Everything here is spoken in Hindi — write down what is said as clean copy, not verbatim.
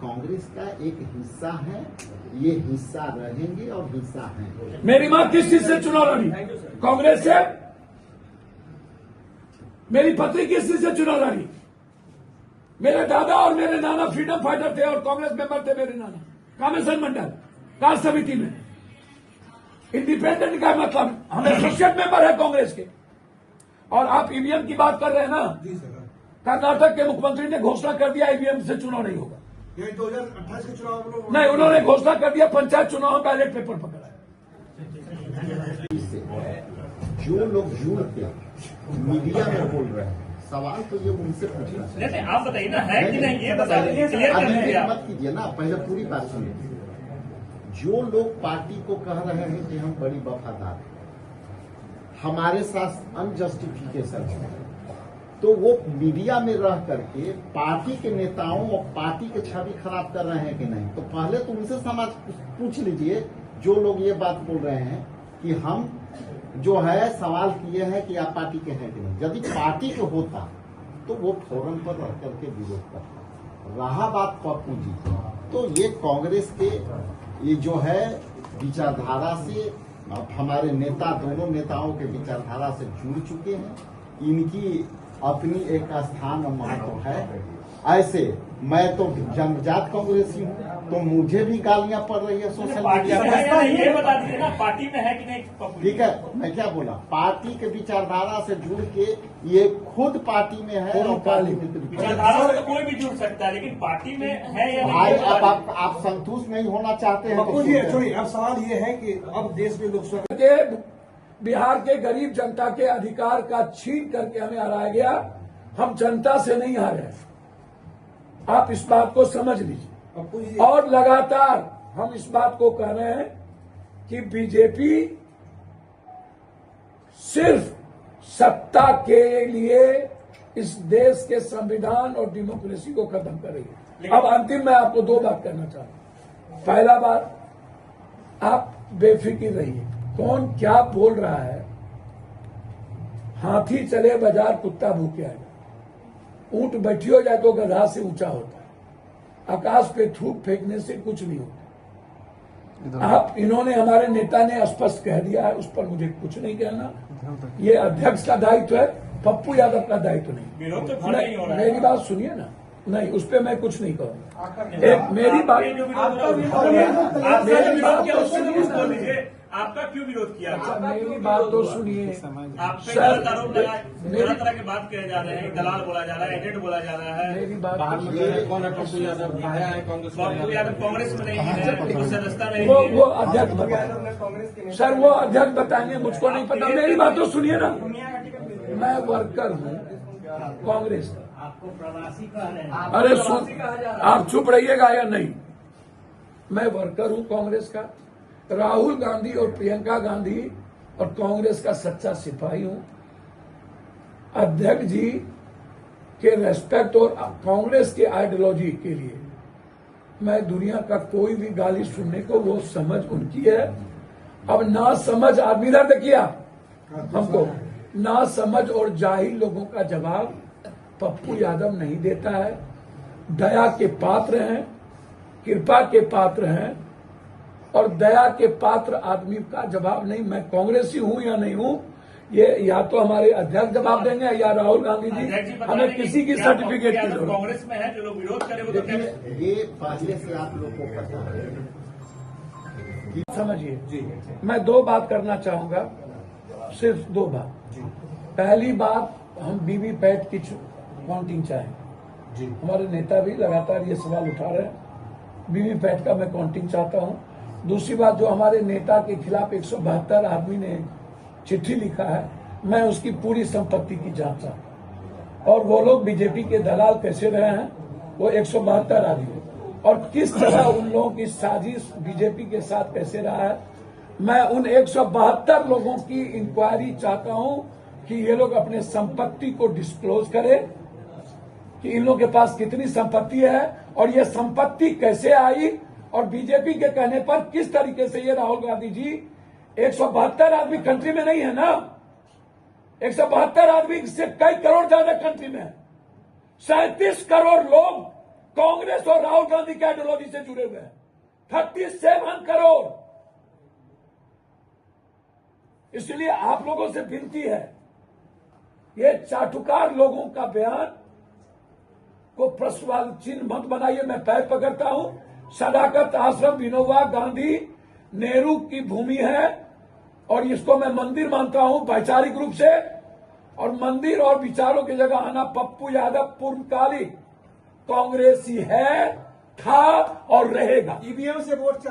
कांग्रेस का एक हिस्सा है, ये हिस्सा रहेंगे और हिस्सा है। मेरी माँ किस चीज से चुनाव लड़ी? कांग्रेस से। मेरी पत्नी किस चीज से चुनाव लड़ी? मेरे दादा और मेरे नाना फ्रीडम फाइटर थे और कांग्रेस मेंबर थे। मेरे नाना कामेश्वर मंडल कार्य समिति में इंडिपेंडेंट का मतलब हम एसोसिएट मेंबर है कांग्रेस के। और आप ईवीएम की बात कर रहे हैं ना? कर्नाटक के मुख्यमंत्री ने घोषणा कर दिया ईवीएम से चुनाव नहीं होगा। 2028 के चुनाव नहीं, उन्होंने घोषणा कर दिया पंचायत चुनाव में बैलेट पेपर पकड़ा है। जो लोग जुड़ के मीडिया में बोल रहे हैं, सवाल तो ये उनसे पूछना है। नहीं, आप बताइए ना, है कि नहीं ये बताइए, क्लियर कर दीजिए आप। मत कीजिए ना, पहले पूरी बात सुनिए। जो लोग पार्टी को कह रहे हैं कि हम बड़ी वफादार हैं, हमारे साथ अनजस्टिफिकेशन है, तो वो मीडिया में रह करके पार्टी के नेताओं और पार्टी की छवि खराब कर रहे हैं कि नहीं। तो पहले तो उनसे समाज पूछ लीजिए, जो लोग ये बात बोल रहे हैं कि हम जो है सवाल किए हैं कि आप पार्टी के हैं कि नहीं। यदि पार्टी के होता तो वो फोरम पर रह करके विरोध करता। रहा बात पप्पू जी, तो ये कांग्रेस के ये जो है विचारधारा से, हमारे नेता दोनों नेताओं के विचारधारा से जुड़ चुके हैं। इनकी अपनी एक स्थान और महत्व है। ऐसे मैं तो जन्मजात कांग्रेसी हूँ, तो मुझे भी गालियां पड़ रही है सोशल मीडिया पर। ये बता दीजिए ना, पार्टी में है कि नहीं? ठीक है, मैं क्या बोला, पार्टी के विचारधारा से जुड़ के ये खुद पार्टी में है और पार्टी में विचारधारा से तो कोई भी जुड़ सकता है, लेकिन पार्टी में है या भाई नहीं? आप संतुष्ट नहीं होना चाहते हैं तो छोड़िए। अब सवाल ये है कि अब देश में लोकसभा के बिहार के गरीब जनता के अधिकार का छीन करके हमें हराया गया। हम जनता से नहीं हारे, आप इस बात को समझ लीजिए। और लगातार हम इस बात को कह रहे हैं कि बीजेपी सिर्फ सत्ता के लिए इस देश के संविधान और डेमोक्रेसी को खत्म कर रही है। अब अंतिम मैं आपको दो बात करना चाहता हूं। पहला बात, आप बेफिक्र रहिए, कौन क्या बोल रहा है। हाथी चले बाजार कुत्ता भूखे आएगा, ऊंट बैठी हो जाए तो गधा से ऊंचा होता है, आकाश पे थूक फेंकने से कुछ नहीं होता। आप इन्होंने, हमारे नेता ने स्पष्ट कह दिया है, उस पर मुझे कुछ नहीं कहना। ये अध्यक्ष का दायित्व है, पप्पू यादव का दायित्व नहीं। मेरी बात सुनिए ना, नहीं उस पर मैं कुछ नहीं कहूँगा। एक मेरी बात, आपका क्यों विरोध किया? मेरी बात तो सुनिए। आप पे गलत आरोप लगाए, तरह तरह की बात किए जा रहे हैं, दलाल बोला जा रहा है, एजेंट बोला जा रहा है। मेरी बात कौन है? पप्पू यादव आया है कांग्रेस में। पप्पू यादव कांग्रेस में नहीं है, सदस्यता नहीं है। वो अध्यक्ष बताएंगे सर, वो अध्यक्ष बताएंगे, मुझको नहीं पता। मेरी बात तो सुनिए ना, मैं वर्कर हूँ कांग्रेस का। आपको प्रवासी कह रहे हैं। अरे सुन, आप चुप रहिएगा या नहीं। मैं वर्कर हूँ कांग्रेस का, राहुल गांधी और प्रियंका गांधी और कांग्रेस का सच्चा सिपाही हूं। अध्यक्ष जी के रेस्पेक्ट और कांग्रेस के आइडियोलॉजी के लिए मैं दुनिया का कोई भी गाली सुनने को, वो समझ उनकी है। अब ना समझ आदमी दर्द किया हमको, ना समझ और जाहिल लोगों का जवाब पप्पू यादव नहीं देता है। दया के पात्र हैं, कृपा के पात्र हैं, और दया के पात्र आदमी का जवाब नहीं, मैं कांग्रेसी हूं या नहीं हूं, ये या तो हमारे अध्यक्ष जवाब देंगे या राहुल गांधी जी। हमें किसी की सर्टिफिकेट की जरूरत। कांग्रेस में है, जो लोग विरोध करें वो तो ये पहले से आप लोग को पता है। समझिए, मैं दो बात करना चाहूंगा, सिर्फ दो बात। पहली बात, हम वीवीपैट की काउंटिंग चाहें। हमारे नेता भी लगातार ये सवाल उठा रहे हैं, वीवीपैट का मैं काउंटिंग चाहता हूं। दूसरी बात, जो हमारे नेता के खिलाफ 172 आदमी ने चिट्ठी लिखा है, मैं उसकी पूरी संपत्ति की जांच चाहता हूं। और वो लोग बीजेपी के दलाल कैसे रहे हैं, वो 172 आदमी, और किस तरह उन लोगों की साजिश बीजेपी के साथ कैसे रहा है, मैं उन 172 लोगों की इंक्वायरी चाहता हूं कि ये लोग अपने संपत्ति को डिस्क्लोज करें कि इन लोगों के पास कितनी संपत्ति है और ये संपत्ति कैसे आई, और बीजेपी के कहने पर किस तरीके से ये राहुल गांधी जी, 172 आदमी कंट्री में नहीं है ना, 172 आदमी से कई करोड़ ज्यादा कंट्री में है। 37 करोड़ लोग कांग्रेस और राहुल गांधी की आइडियोलॉजी से जुड़े हुए हैं। 37 करोड़। इसलिए आप लोगों से विनती है, ये चाटुकार लोगों का बयान को प्रश्नवाद चिन्ह मत बनाइए। मैं पैर पकड़ता हूं। सदाकत आश्रम विनोबा गांधी नेहरू की भूमि है और इसको मैं मंदिर मानता हूं वैचारिक रूप से। और मंदिर और विचारों की जगह आना पप्पू यादव पूर्णकालिक कांग्रेसी है, था और रहेगा। ईवीएम से वोट